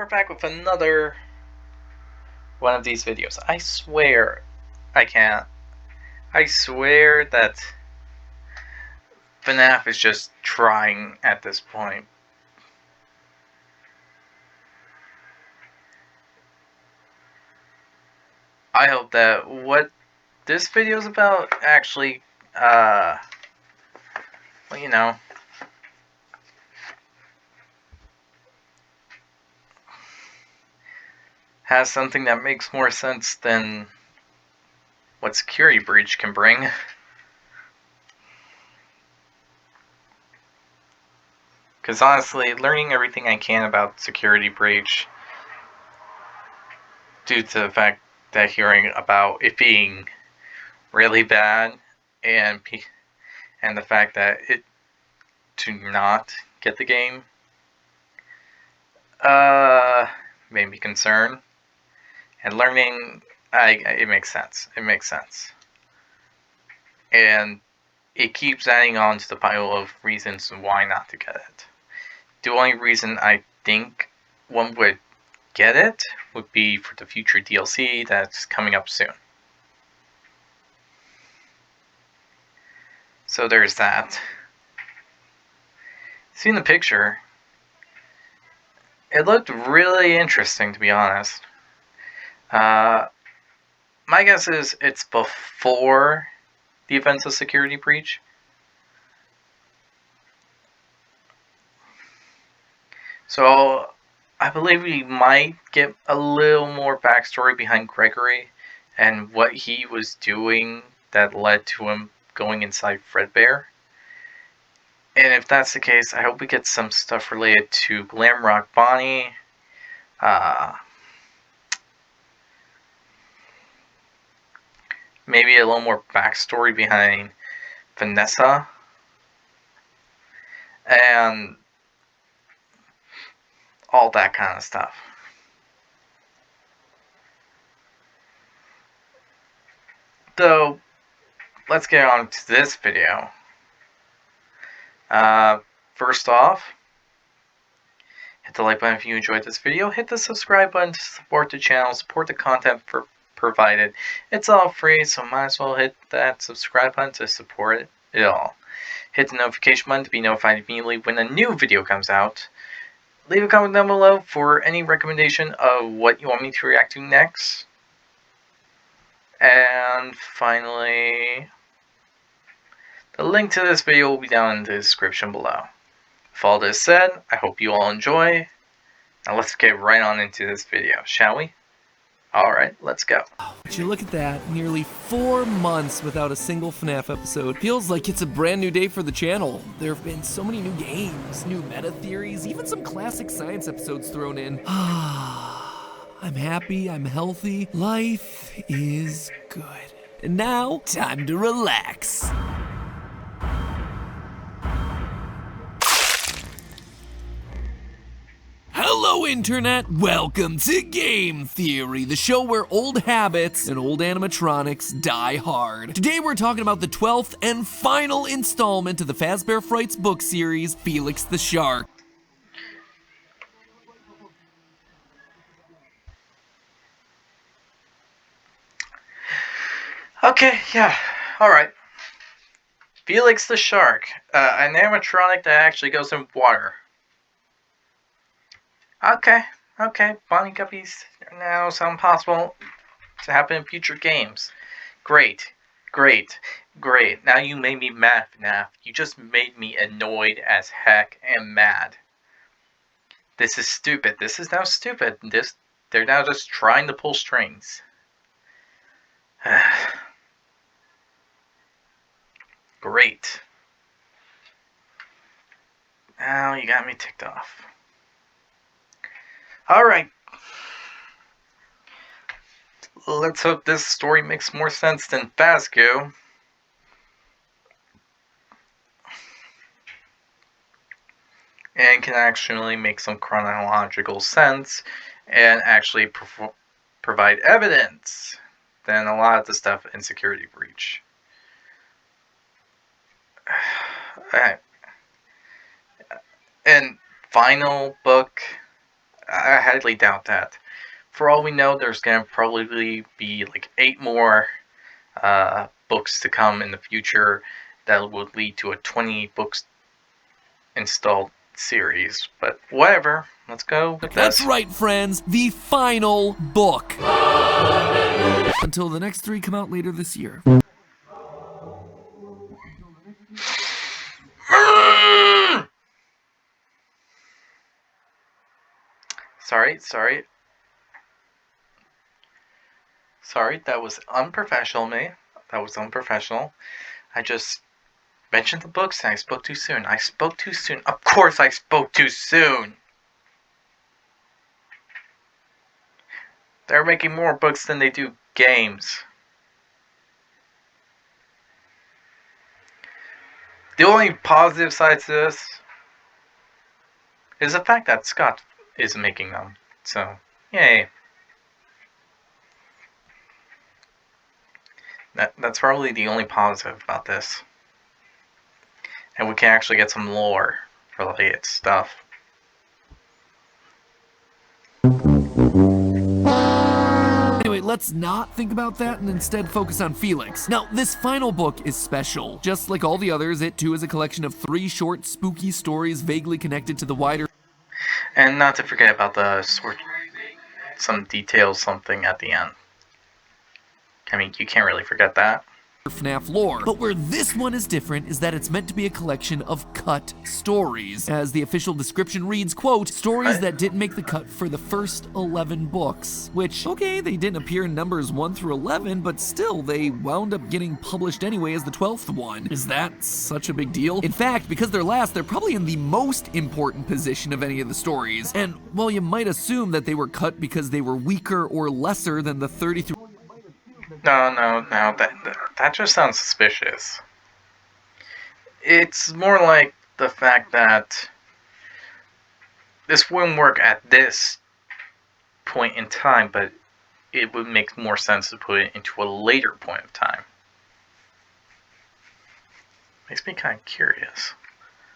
we're back with another one of these videos. I swear I can't. I swear that FNAF is just trying at this point. I hope that what this video is about actually, well, you know, has something that makes more sense than what Security Breach can bring. Because honestly, learning everything I can about Security Breach, due to the fact that hearing about it being really bad, and the fact that it to not get the game, made me concerned. And learning, it makes sense. It makes sense. And it keeps adding on to the pile of reasons why not to get it. The only reason I think one would get it would be for the future DLC that's coming up soon. So there's that. Seeing the picture, it looked really interesting, to be honest. My guess is it's before the events of Security Breach. So I believe we might get a little more backstory behind Gregory and what he was doing that led to him going inside Fredbear. And if that's the case, I hope we get some stuff related to Glamrock Bonnie, maybe a little more backstory behind Vanessa, and all that kind of stuff. So, let's get on to this video. First off, hit the like button if you enjoyed this video. Hit the subscribe button to support the channel, support the content provided. It's all free, so might as well hit that subscribe button to support it all. Hit the notification button to be notified immediately when a new video comes out. Leave a comment down below for any recommendation of what you want me to react to next. And finally, the link to this video will be down in the description below. With all this said, I hope you all enjoy. Now let's get right on into this video, shall we? Alright, let's go. Would you look at that? Nearly 4 months without a single FNAF episode. Feels like it's a brand new day for the channel. There have been so many new games, new meta theories, even some classic science episodes thrown in. I'm happy, I'm healthy, life is good. And now, time to relax. Hello Internet, welcome to Game Theory, the show where old habits and old animatronics die hard. Today we're talking about the 12th and final installment of the Fazbear Frights book series, Felix the Shark. Okay, yeah, alright. Felix the Shark, an animatronic that actually goes in water. Okay, Bonnie Guppies now sound possible to happen in future games. Great. Now you made me mad, FNAF. You just made me annoyed as heck and mad. This is stupid. This is now stupid. They're now just trying to pull strings. Great. Now you got me ticked off. Alright. Let's hope this story makes more sense than Fazgoo. And can actually make some chronological sense and actually provide evidence than a lot of the stuff in Security Breach. Alright. And final book, I highly doubt that. For all we know, there's going to probably be like 8 more books to come in the future that would lead to a 20 books installed series. But whatever, let's go with That's this. right, friends, the final book. Until the next 3 come out later this year. Sorry, that was unprofessional of me. That was unprofessional. I just mentioned the books and I spoke too soon. I spoke too soon. Of course I spoke too soon! They're making more books than they do games. The only positive side to this is the fact that Scott is making them. So, yay. That's probably the only positive about this. And we can actually get some lore related stuff. Anyway, let's not think about that and instead focus on Felix. Now, this final book is special. Just like all the others, it too is a collection of 3 short, spooky stories vaguely connected to the wider... And not to forget about the some details, something at the end. I mean, you can't really forget that. FNAF lore. But where this one is different is that it's meant to be a collection of cut stories. As the official description reads, quote, stories that didn't make the cut for the first 11 books. Which, okay, they didn't appear in numbers 1 through 11, but still, they wound up getting published anyway as the 12th one. Is that such a big deal? In fact, because they're last, they're probably in the most important position of any of the stories. And while you might assume that they were cut because they were weaker or lesser than the 30 through... No, that just sounds suspicious. It's more like the fact that this wouldn't work at this point in time, but it would make more sense to put it into a later point of time. Makes me kind of curious.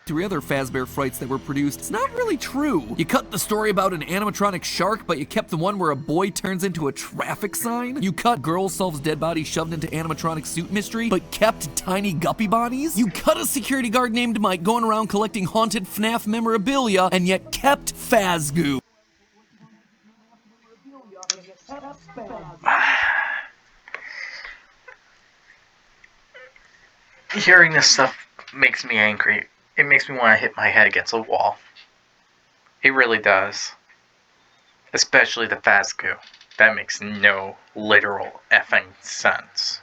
3 other Fazbear frights that were produced, it's not really true. You cut the story about an animatronic shark, but you kept the one where a boy turns into a traffic sign. You cut girl solves dead body shoved into animatronic suit mystery, but kept tiny guppy bodies. You cut a security guard named Mike going around collecting haunted FNAF memorabilia, and yet kept Fazgoo. Hearing this stuff makes me angry. It makes me want to hit my head against a wall. It really does. Especially the Fazgoo. That makes no literal effing sense.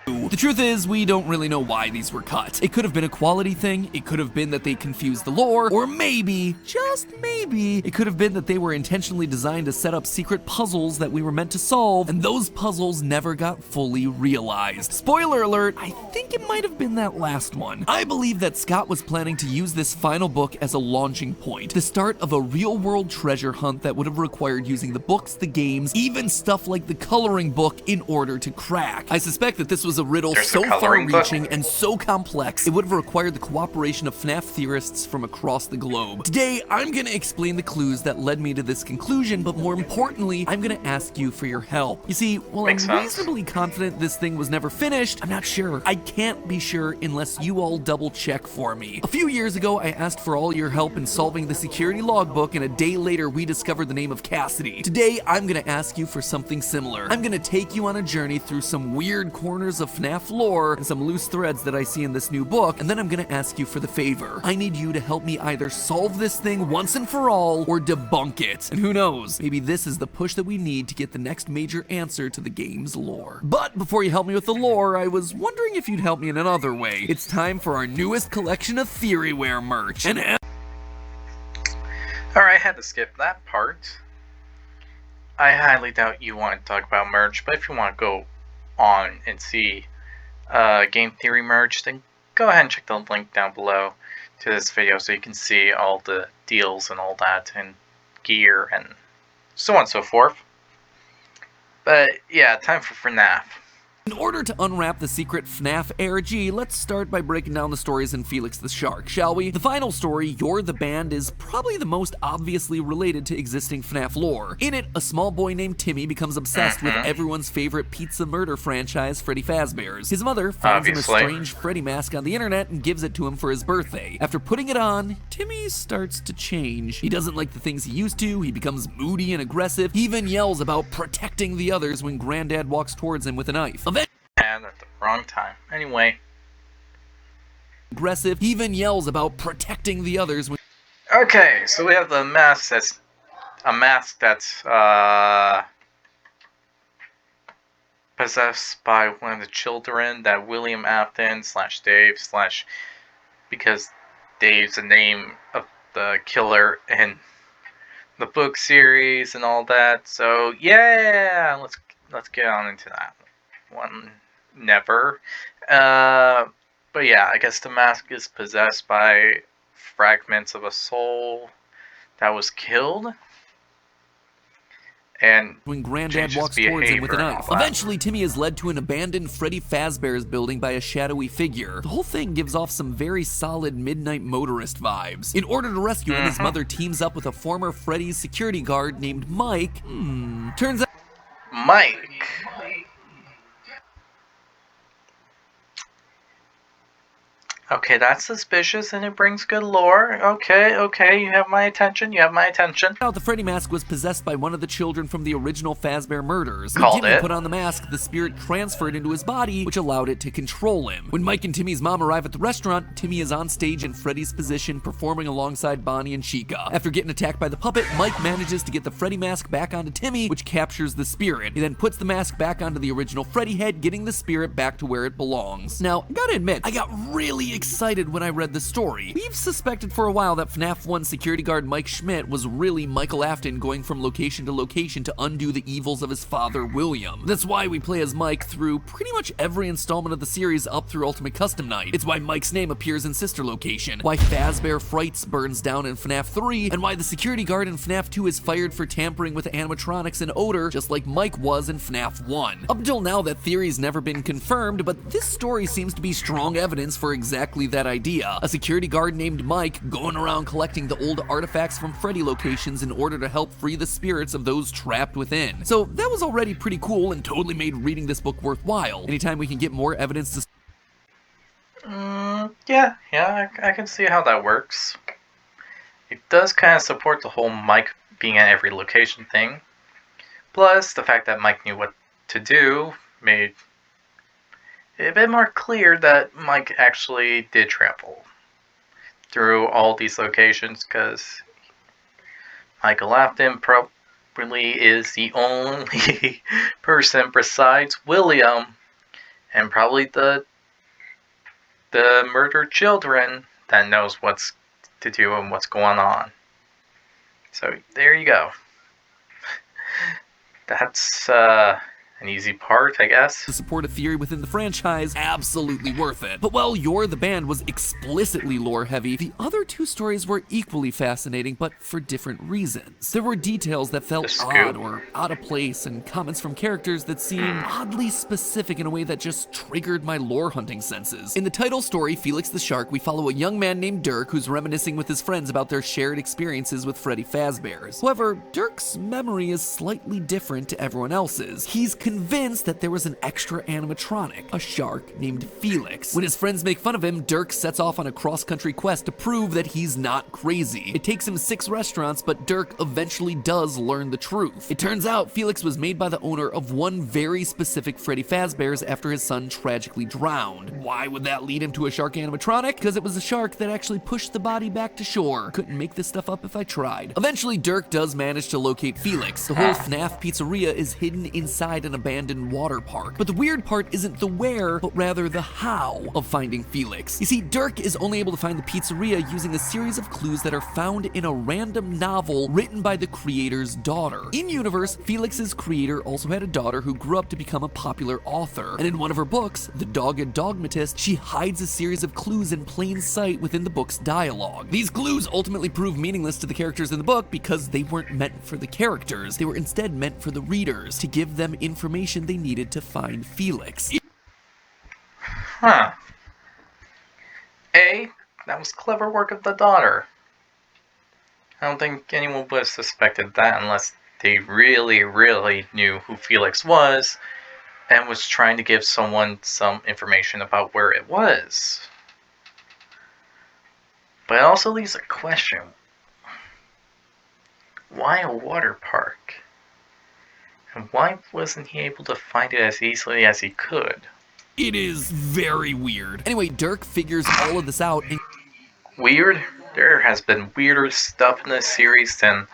The truth is, we don't really know why these were cut. It could have been a quality thing, it could have been that they confused the lore, or maybe, just maybe, it could have been that they were intentionally designed to set up secret puzzles that we were meant to solve, and those puzzles never got fully realized. Spoiler alert, I think it might have been that last one. I believe that Scott was planning to use this final book as a launching point, the start of a real-world treasure hunt that would have required using the books, the games, even stuff like the coloring book in order to crack. I suspect that this was a riddle so far-reaching and so complex, it would have required the cooperation of FNAF theorists from across the globe. Today, I'm gonna explain the clues that led me to this conclusion, but more importantly, I'm gonna ask you for your help. You see, while I'm reasonably confident this thing was never finished, I'm not sure. I can't be sure unless you all double-check for me. A few years ago, I asked for all your help in solving the security logbook, and a day later, we discovered the name of Cassidy. Today, I'm gonna ask you for something similar. I'm gonna take you on a journey through some weird corners of FNAF lore and some loose threads that I see in this new book, and then I'm gonna ask you for the favor. I need you to help me either solve this thing once and for all, or debunk it. And who knows, maybe this is the push that we need to get the next major answer to the game's lore. But before you help me with the lore, I was wondering if you'd help me in another way. It's time for our newest collection of Theoryware merch. And Alright, I had to skip that part. I highly doubt you want to talk about merch, but if you want to go on and see game theory merch, then go ahead and check the link down below to this video so you can see all the deals and all that, and gear and so on and so forth. But yeah, time for FNAF. In order to unwrap the secret FNAF ARG, let's start by breaking down the stories in Felix the Shark, shall we? The final story, You're the Band, is probably the most obviously related to existing FNAF lore. In it, a small boy named Timmy becomes obsessed with everyone's favorite pizza murder franchise, Freddy Fazbear's. His mother finds him a strange Freddy mask on the internet and gives it to him for his birthday. After putting it on, Timmy starts to change. He doesn't like the things he used to, he becomes moody and aggressive, he even yells about protecting the others when Granddad walks towards him with a knife. And at the wrong time. Anyway. Aggressive, he even yells about protecting the others when... Okay, so we have the mask that's... a mask that's, possessed by one of the children that William Afton / Dave / because Dave's the name of the killer in the book series and all that. So yeah, let's get on into that one. Never. But yeah, I guess the mask is possessed by fragments of a soul that was killed. And when Granddad walks towards him with a knife. Eventually, Timmy is led to an abandoned Freddy Fazbear's building by a shadowy figure. The whole thing gives off some very solid Midnight Motorist vibes. In order to rescue him, his mother teams up with a former Freddy's security guard named Mike. Turns out... Mike. Okay, that's suspicious, and it brings good lore. Okay, you have my attention, The Freddy mask was possessed by one of the children from the original Fazbear murders. When Timmy put on the mask, the spirit transferred into his body, which allowed it to control him. When Mike and Timmy's mom arrive at the restaurant, Timmy is on stage in Freddy's position, performing alongside Bonnie and Chica. After getting attacked by the puppet, Mike manages to get the Freddy mask back onto Timmy, which captures the spirit. He then puts the mask back onto the original Freddy head, getting the spirit back to where it belongs. Now, I gotta admit, I got really excited when I read the story. We've suspected for a while that FNAF 1 security guard Mike Schmidt was really Michael Afton going from location to location to undo the evils of his father, William. That's why we play as Mike through pretty much every installment of the series up through Ultimate Custom Night. It's why Mike's name appears in Sister Location, why Fazbear Frights burns down in FNAF 3, and why the security guard in FNAF 2 is fired for tampering with animatronics and odor, just like Mike was in FNAF 1. Up until now, that theory's never been confirmed, but this story seems to be strong evidence for exactly that idea. A security guard named Mike going around collecting the old artifacts from Freddy locations in order to help free the spirits of those trapped within. So that was already pretty cool and totally made reading this book worthwhile. Anytime we can get more evidence to... Yeah, I can see how that works. It does kind of support the whole Mike being at every location thing. Plus, the fact that Mike knew what to do made a bit more clear that Mike actually did travel through all these locations, because Michael Afton probably is the only person besides William and probably the murdered children that knows what's to do and what's going on. So there you go. That's an easy part, I guess. To support a theory within the franchise, absolutely worth it. But while You're the Band was explicitly lore heavy, the other two stories were equally fascinating, but for different reasons. There were details that felt odd or out of place, and comments from characters that seemed oddly specific in a way that just triggered my lore hunting senses. In the title story, Felix the Shark, we follow a young man named Dirk who's reminiscing with his friends about their shared experiences with Freddy Fazbear's. However, Dirk's memory is slightly different to everyone else's. He's convinced that there was an extra animatronic, a shark named Felix. When his friends make fun of him, Dirk sets off on a cross-country quest to prove that he's not crazy. It takes him 6 restaurants, but Dirk eventually does learn the truth. It turns out Felix was made by the owner of one very specific Freddy Fazbear's after his son tragically drowned. Why would that lead him to a shark animatronic? Because it was a shark that actually pushed the body back to shore. Couldn't make this stuff up if I tried. Eventually, Dirk does manage to locate Felix. The whole FNAF pizzeria is hidden inside an abandoned water park. But the weird part isn't the where, but rather the how of finding Felix. You see, Dirk is only able to find the pizzeria using a series of clues that are found in a random novel written by the creator's daughter. In-universe, Felix's creator also had a daughter who grew up to become a popular author. And in one of her books, The Dogged Dogmatist, she hides a series of clues in plain sight within the book's dialogue. These clues ultimately prove meaningless to the characters in the book because they weren't meant for the characters. They were instead meant for the readers, to give them information information they needed to find Felix. Huh. That was clever work of the daughter. I don't think anyone would have suspected that unless they really, really knew who Felix was and was trying to give someone some information about where it was. But it also leaves a question. Why a water park? And why wasn't he able to find it as easily as he could? It is very weird. Anyway, Dirk figures all of this out and... Weird? There has been weirder stuff in this series than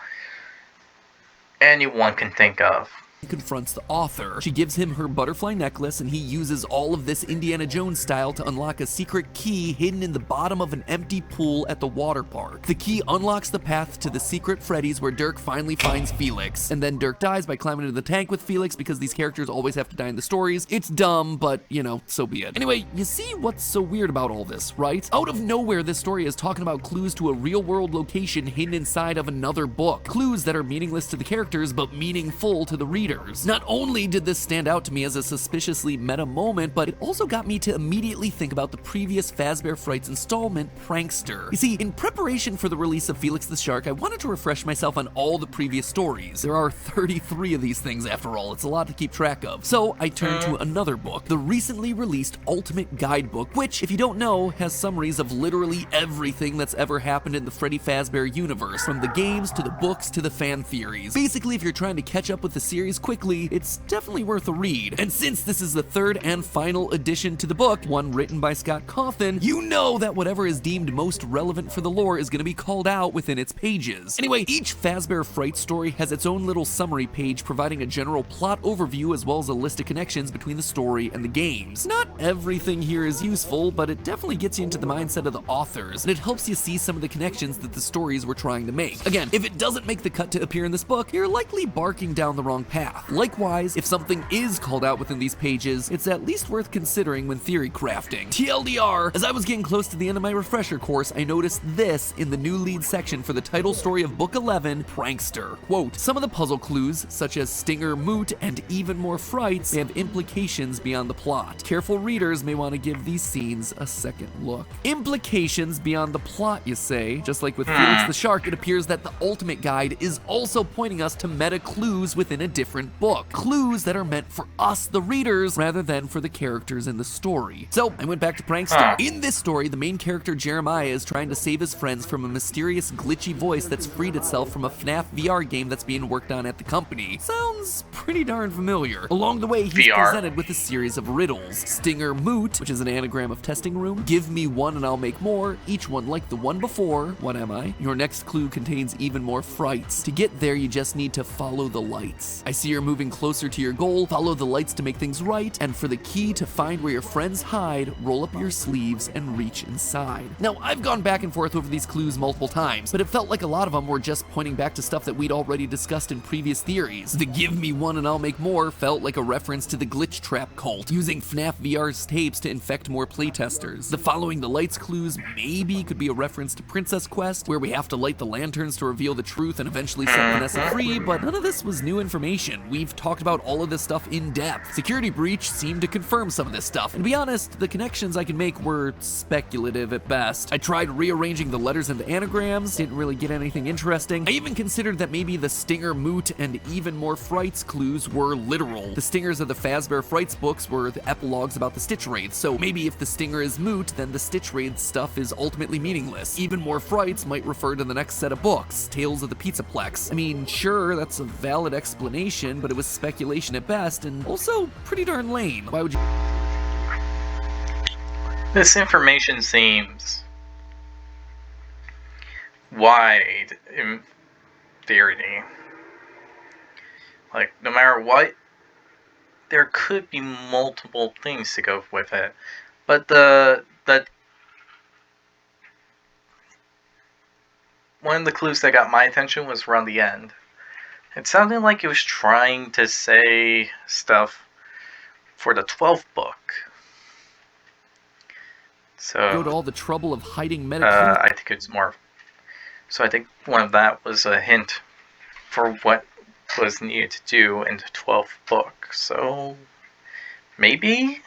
anyone can think of. confronts the author. She gives him her butterfly necklace, and he uses all of this Indiana Jones style to unlock a secret key hidden in the bottom of an empty pool at the water park. The key unlocks the path to the secret Freddy's where Dirk finally finds Felix, and then Dirk dies by climbing into the tank with Felix because these characters always have to die in the stories. It's dumb, but you know, so be it. Anyway, you see what's so weird about all this, right? Out of nowhere, this story is talking about clues to a real-world location hidden inside of another book. Clues that are meaningless to the characters, but meaningful to the readers. Not only did this stand out to me as a suspiciously meta moment, but it also got me to immediately think about the previous Fazbear Frights installment, Prankster. You see, in preparation for the release of Felix the Shark, I wanted to refresh myself on all the previous stories. There are 33 of these things after all, it's a lot to keep track of. So I turned to another book, the recently released Ultimate Guidebook, which, if you don't know, has summaries of literally everything that's ever happened in the Freddy Fazbear universe, from the games to the books to the fan theories. Basically, if you're trying to catch up with the series quickly, it's definitely worth a read. And since this is the third and final addition to the book, one written by Scott Cawthon, you know that whatever is deemed most relevant for the lore is going to be called out within its pages. Anyway, each Fazbear Fright story has its own little summary page providing a general plot overview as well as a list of connections between the story and the games. Not everything here is useful, but it definitely gets you into the mindset of the authors, and it helps you see some of the connections that the stories were trying to make. Again, if it doesn't make the cut to appear in this book, you're likely barking down the wrong path. Likewise, if something is called out within these pages, it's at least worth considering when theory crafting. TLDR, as I was getting close to the end of my refresher course, I noticed this in the new lead section for the title story of Book 11, Prankster. Quote, some of the puzzle clues, such as Stinger Moot and Even More Frights, may have implications beyond the plot. Careful readers may want to give these scenes a second look. Implications beyond the plot, you say? Just like with Felix the Shark, it appears that the Ultimate Guide is also pointing us to meta clues within a different book. Clues that are meant for us, the readers, rather than for the characters in the story. So, I went back to Prankster. In this story, the main character Jeremiah is trying to save his friends from a mysterious glitchy voice that's freed itself from a FNAF VR game that's being worked on at the company. Sounds pretty darn familiar. Along the way, he's presented with a series of riddles. Stinger Moot, which is an anagram of testing room. Give me one and I'll make more, each one like the one before. What am I? Your next clue contains even more frights. To get there, you just need to follow the lights. I see you're moving closer to your goal, follow the lights to make things right, and for the key to find where your friends hide, roll up your sleeves and reach inside. Now, I've gone back and forth over these clues multiple times, but it felt like a lot of them were just pointing back to stuff that we'd already discussed in previous theories. The give me one and I'll make more felt like a reference to the glitch trap cult, using FNAF VR's tapes to infect more playtesters. The following the lights clues maybe could be a reference to Princess Quest, where we have to light the lanterns to reveal the truth and eventually set Vanessa free, but none of this was new information. We've talked about all of this stuff in depth. Security Breach seemed to confirm some of this stuff, and to be honest, the connections I could make were speculative at best. I tried rearranging the letters into anagrams, didn't really get anything interesting. I even considered that maybe the Stinger Moot and Even More Frights clues were literal. The stingers of the Fazbear Frights books were the epilogues about the Stitch Wraiths, so maybe if the stinger is moot, then the Stitch Wraith stuff is ultimately meaningless. Even More Frights might refer to the next set of books, Tales of the Pizzaplex. I mean, sure, that's a valid explanation, but it was speculation at best, and also pretty darn lame. Why would you... This information seems wide in theory. Like, no matter what, there could be multiple things to go with it. But the one of the clues that got my attention was around the end. It sounded like it was trying to say stuff for the 12th book. So go to all the trouble of hiding meta I think it's more. So I think one of that was a hint for what was needed to do in the 12th book. So maybe?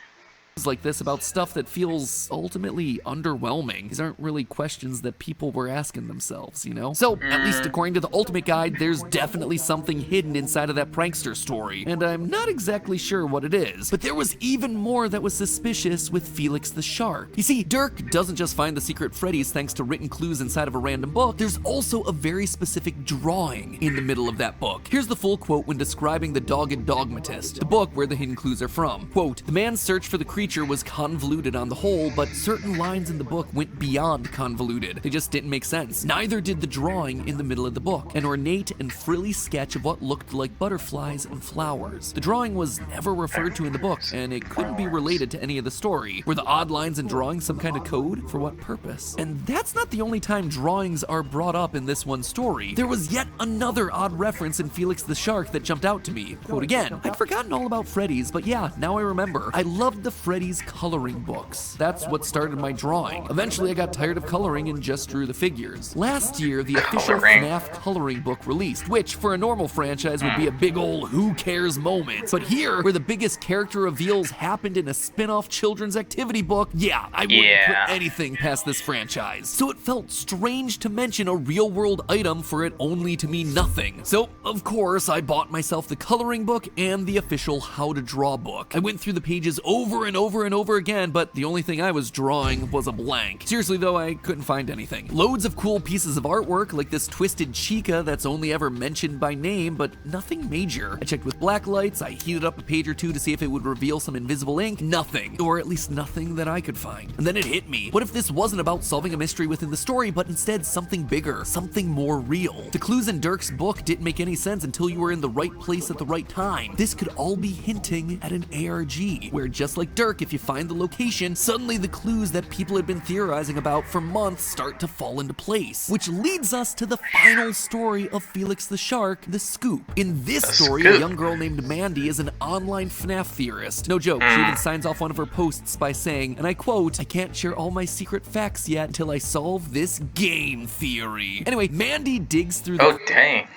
Like this about stuff that feels ultimately underwhelming. These aren't really questions that people were asking themselves, you know? So, at least according to the Ultimate Guide, there's definitely something hidden inside of that prankster story, and I'm not exactly sure what it is. But there was even more that was suspicious with Felix the Shark. You see, Dirk doesn't just find the secret Freddy's thanks to written clues inside of a random book, there's also a very specific drawing in the middle of that book. Here's the full quote when describing the Dogged Dogmatist, the book where the hidden clues are from. Quote, "The man's search for the creature was convoluted on the whole, but certain lines in the book went beyond convoluted. They just didn't make sense. Neither did the drawing in the middle of the book, an ornate and frilly sketch of what looked like butterflies and flowers. The drawing was never referred to in the book, and it couldn't be related to any of the story. Were the odd lines in drawings some kind of code? For what purpose?" And that's not the only time drawings are brought up in this one story. There was yet another odd reference in Felix the Shark that jumped out to me. Quote again, "I'd forgotten all about Freddy's, but yeah, now I remember. I loved the Freddy's coloring books. That's what started my drawing. Eventually I got tired of coloring and just drew the figures. Last year, the official FNAF coloring book released, which for a normal franchise would be a big ol' who cares moment. But here, where the biggest character reveals happened in a spin-off children's activity book, yeah, I wouldn't put anything past this franchise. So it felt strange to mention a real-world item for it only to mean nothing. So, of course, I bought myself the coloring book and the official How to Draw book. I went through the pages over and over and over again, but the only thing I was drawing was a blank. Seriously though, I couldn't find anything. Loads of cool pieces of artwork, like this twisted chica that's only ever mentioned by name, but nothing major. I checked with black lights, I heated up a page or two to see if it would reveal some invisible ink. Nothing. Or at least nothing that I could find. And then it hit me. What if this wasn't about solving a mystery within the story, but instead something bigger, something more real? The clues in Dirk's book didn't make any sense until you were in the right place at the right time. This could all be hinting at an ARG, where just like Dirk, if you find the location, suddenly the clues that people had been theorizing about for months start to fall into place. Which leads us to the final story of Felix the Shark, The Scoop. In this story, a young girl named Mandy is an online FNAF theorist. No joke, she even signs off one of her posts by saying, and I quote, "I can't share all my secret facts yet until I solve this game theory." Anyway, Mandy digs through the— Oh, dang.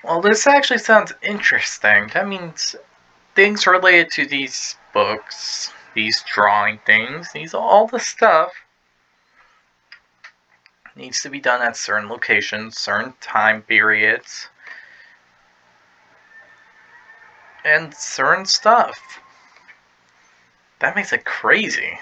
Well, this actually sounds interesting. That means things related to these books, these drawing things, all the stuff needs to be done at certain locations, certain time periods, and certain stuff. That makes it crazy.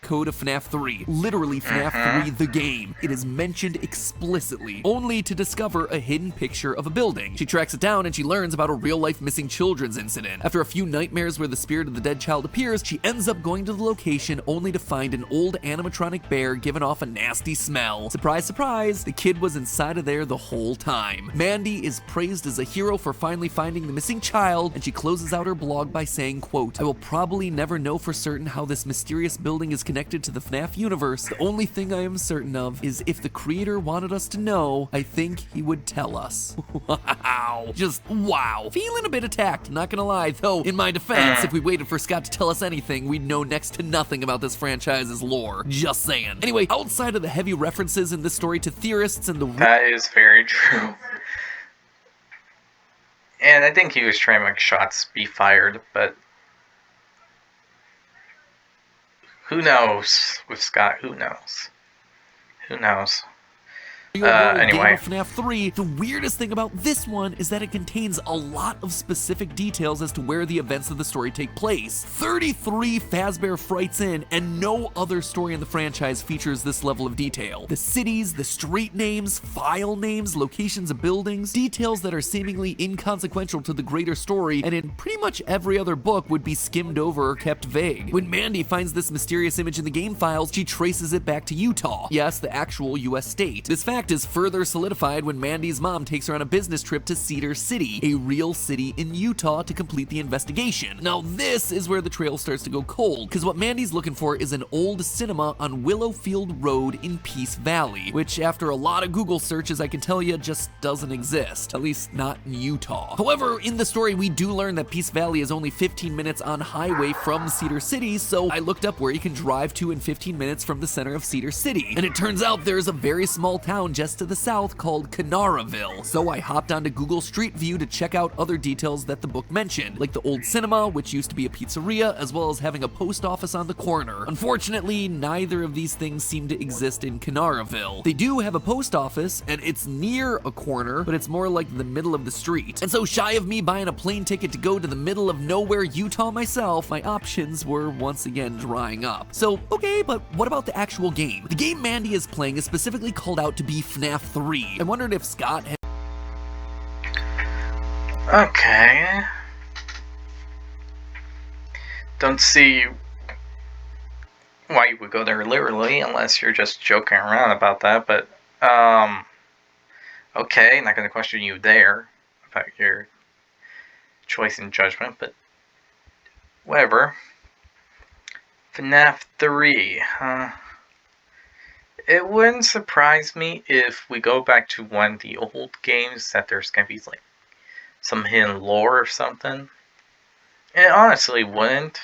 Code of FNAF 3. Literally FNAF 3 the game. It is mentioned explicitly, only to discover a hidden picture of a building. She tracks it down and she learns about a real-life missing children's incident. After a few nightmares where the spirit of the dead child appears, she ends up going to the location only to find an old animatronic bear giving off a nasty smell. Surprise, surprise, the kid was inside of there the whole time. Mandy is praised as a hero for finally finding the missing child, and she closes out her blog by saying, quote, "I will probably never know for certain how this mysterious building is connected to the FNAF universe. The only thing I am certain of is if the creator wanted us to know, I think he would tell us." Wow. Just wow. Feeling a bit attacked, not gonna lie, though in my defense, if we waited for Scott to tell us anything, we'd know next to nothing about this franchise's lore. Just saying. Anyway, outside of the heavy references in this story to theorists and the— That is very true. And I think he was trying to make shots be fired, but who knows with Scott? Who knows? Who knows? Anyway. Game of FNAF 3, the weirdest thing about this one is that it contains a lot of specific details as to where the events of the story take place. 33 Fazbear Frights in, and no other story in the franchise features this level of detail. The cities, the street names, file names, locations of buildings, details that are seemingly inconsequential to the greater story, and in pretty much every other book would be skimmed over or kept vague. When Mandy finds this mysterious image in the game files, she traces it back to Utah. Yes, the actual US state. This fact fact is further solidified when Mandy's mom takes her on a business trip to Cedar City, a real city in Utah, to complete the investigation. Now this is where the trail starts to go cold, because what Mandy's looking for is an old cinema on Willowfield Road in Peace Valley, which after a lot of Google searches I can tell you just doesn't exist, at least not in Utah. However, in the story we do learn that Peace Valley is only 15 minutes on highway from Cedar City, so I looked up where you can drive to in 15 minutes from the center of Cedar City, and it turns out there's a very small town just to the south called Canaraville. So I hopped onto Google Street View to check out other details that the book mentioned, like the old cinema, which used to be a pizzeria, as well as having a post office on the corner. Unfortunately, neither of these things seem to exist in Canaraville. They do have a post office, and it's near a corner, but it's more like the middle of the street. And so shy of me buying a plane ticket to go to the middle of nowhere Utah myself, my options were once again drying up. So, okay, but what about the actual game? The game Mandy is playing is specifically called out to be FNAF 3. I wondered if Scott had... Okay. Don't see why you would go there literally, unless you're just joking around about that, but, okay, not gonna question you there about your choice and judgment, but whatever. FNAF 3, it wouldn't surprise me if we go back to one of the old games that there's gonna be like some hidden lore or something. It honestly wouldn't.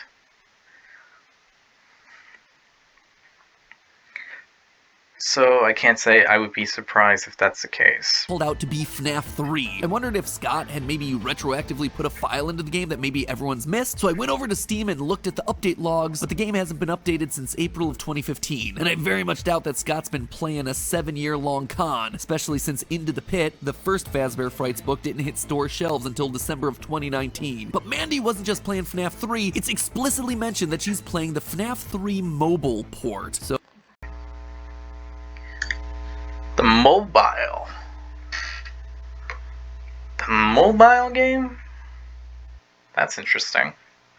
So I can't say I would be surprised if that's the case. Pulled out to be FNAF 3. I wondered if Scott had maybe retroactively put a file into the game that maybe everyone's missed, so I went over to Steam and looked at the update logs, but the game hasn't been updated since April of 2015, and I very much doubt that Scott's been playing a 7-year-long con, especially since Into the Pit, the first Fazbear Frights book, didn't hit store shelves until December of 2019. But Mandy wasn't just playing FNAF 3, it's explicitly mentioned that she's playing the FNAF 3 mobile port, so... The mobile game? That's interesting.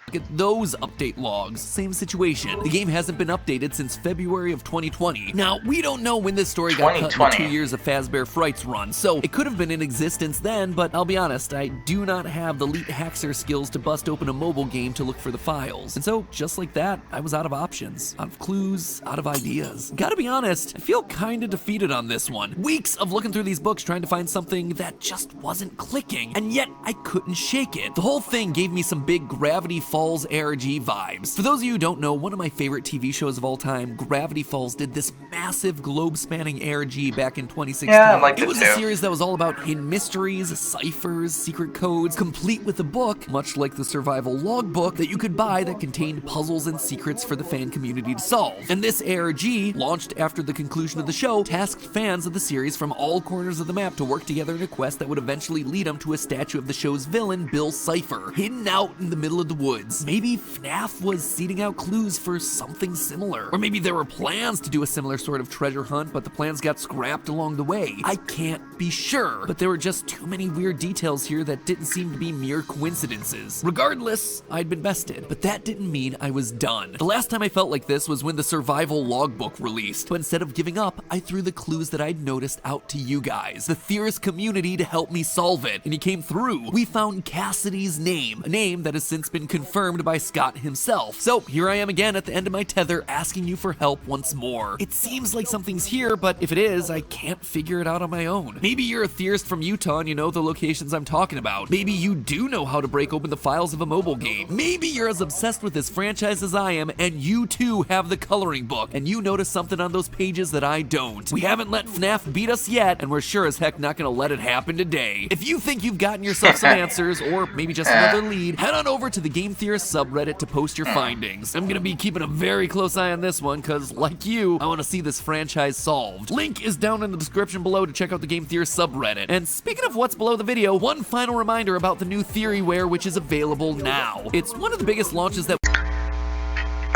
Look at those update logs. Same situation. The game hasn't been updated since February of 2020. Now, we don't know when this story got cut in the 2 years of Fazbear Frights run, so it could have been in existence then, but I'll be honest, I do not have the elite hacker skills to bust open a mobile game to look for the files. And so, just like that, I was out of options, out of clues, out of ideas. Gotta be honest, I feel kinda defeated on this one. Weeks of looking through these books trying to find something that just wasn't clicking, and yet I couldn't shake it. The whole thing gave me some big Gravity Falls ARG vibes. For those of you who don't know, one of my favorite TV shows of all time, Gravity Falls, did this massive globe-spanning ARG back in 2016. Yeah, I liked it was too. A series that was all about hidden mysteries, ciphers, secret codes, complete with a book, much like the survival logbook, that you could buy that contained puzzles and secrets for the fan community to solve. And this ARG, launched after the conclusion of the show, tasked fans of the series from all corners of the map to work together in a quest that would eventually lead them to a statue of the show's villain, Bill Cipher, hidden out in the middle of the woods. Maybe FNAF was seeding out clues for something similar. Or maybe there were plans to do a similar sort of treasure hunt, but the plans got scrapped along the way. I can't be sure, but there were just too many weird details here that didn't seem to be mere coincidences. Regardless, I'd been bested, but that didn't mean I was done. The last time I felt like this was when the survival logbook released, but instead of giving up, I threw the clues that I'd noticed out to you guys, the theorist community, to help me solve it, and he came through. We found Cassidy's name, a name that has since been confirmed by Scott himself. So here I am again at the end of my tether, asking you for help once more. It seems like something's here, but if it is, I can't figure it out on my own. Maybe you're a theorist from Utah and you know the locations I'm talking about. Maybe you do know how to break open the files of a mobile game. Maybe you're as obsessed with this franchise as I am, and you too have the coloring book, and you notice something on those pages that I don't. We haven't let FNAF beat us yet, and we're sure as heck not gonna let it happen today. If you think you've gotten yourself some answers, or maybe just another lead, head on over to the Game Theorist subreddit to post your findings. I'm gonna be keeping a very close eye on this one, cause like you, I wanna see this franchise solved. Link is down in the description below to check out the Game Theorist subreddit. And speaking of what's below the video, one final reminder about the new Theoryware, which is available now. It's one of the biggest launches that...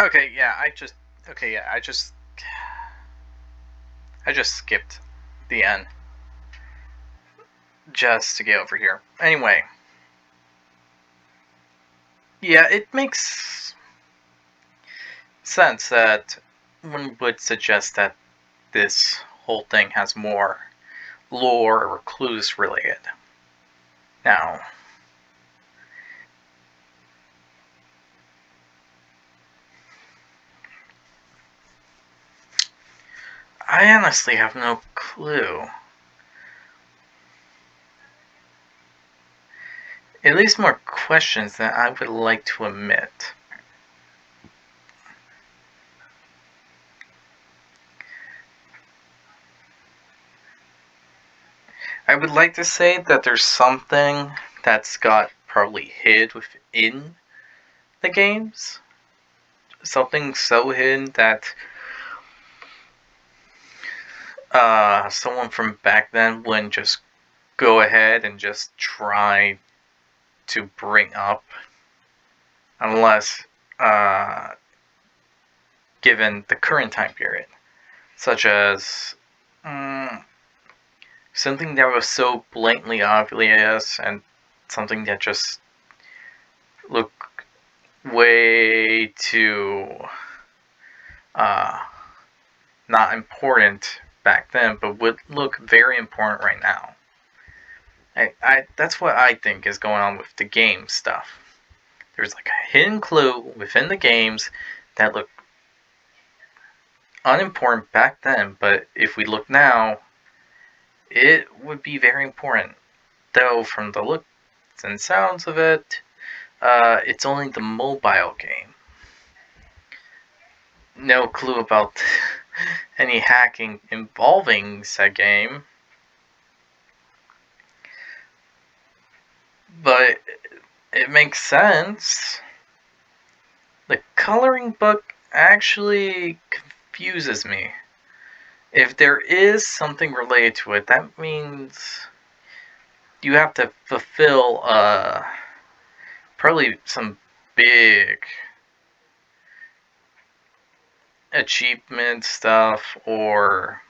Okay, yeah, I just skipped the end. Just to get over here. Anyway. Yeah, it makes sense that one would suggest that this whole thing has more lore or clues related. Now, I honestly have no clue. At least more questions than I would like to admit. I would like to say that there's something that's got probably hid within the games. Something so hidden that someone from back then wouldn't just go ahead and just try to bring up, unless given the current time period, such as something that was so blatantly obvious and something that just looked way too not important back then, but would look very important right now. That's what I think is going on with the game stuff. There's like a hidden clue within the games that look unimportant back then, but if we look now, it would be very important. Though from the looks and sounds of it, it's only the mobile game. No clue about any hacking involving said game. But it makes sense. The coloring book actually confuses me. If there is something related to it, that means you have to fulfill probably some big achievement stuff or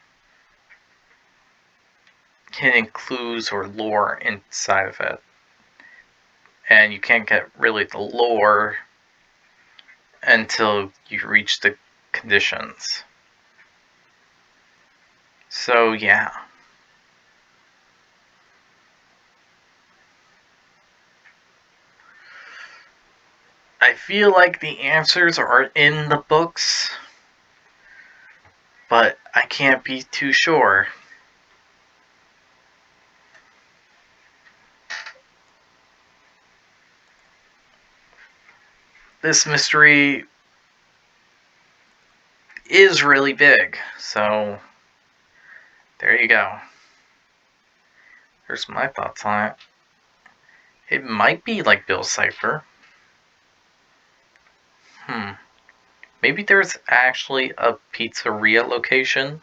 hidden clues or lore inside of it. And you can't get really the lore until you reach the conditions. So yeah. I feel like the answers are in the books, but I can't be too sure. This mystery is really big, so there you go. There's my thoughts on it. It might be like Bill's Cipher. Maybe there's actually a pizzeria location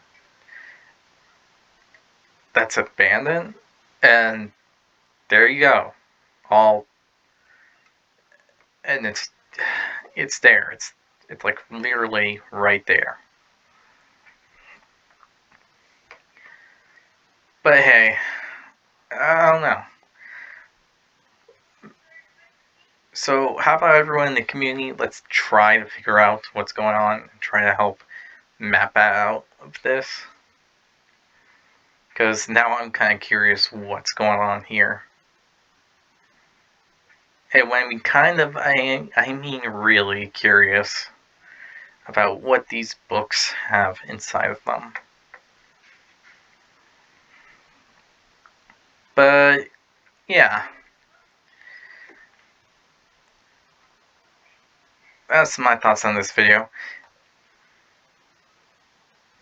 that's abandoned, and there you go. And it's there. It's like literally right there. But hey, I don't know. So how about everyone in the community? Let's try to figure out what's going on and try to help map out of this. Because now I'm kind of curious what's going on here. Hey, when I mean kind of, I mean really curious about what these books have inside of them. But yeah, that's my thoughts on this video.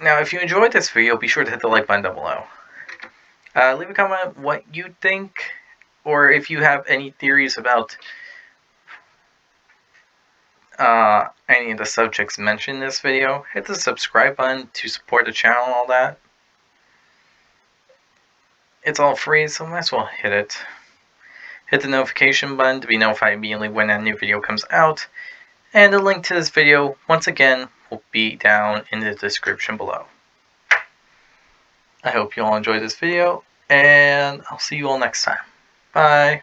Now, if you enjoyed this video, be sure to hit the like button down below. Leave a comment what you think, or if you have any theories about any of the subjects mentioned in this video. Hit the subscribe button to support the channel and all that. It's all free, so might as well hit it. Hit the notification button to be notified immediately when a new video comes out. And the link to this video, once again, will be down in the description below. I hope you all enjoyed this video, and I'll see you all next time. Bye!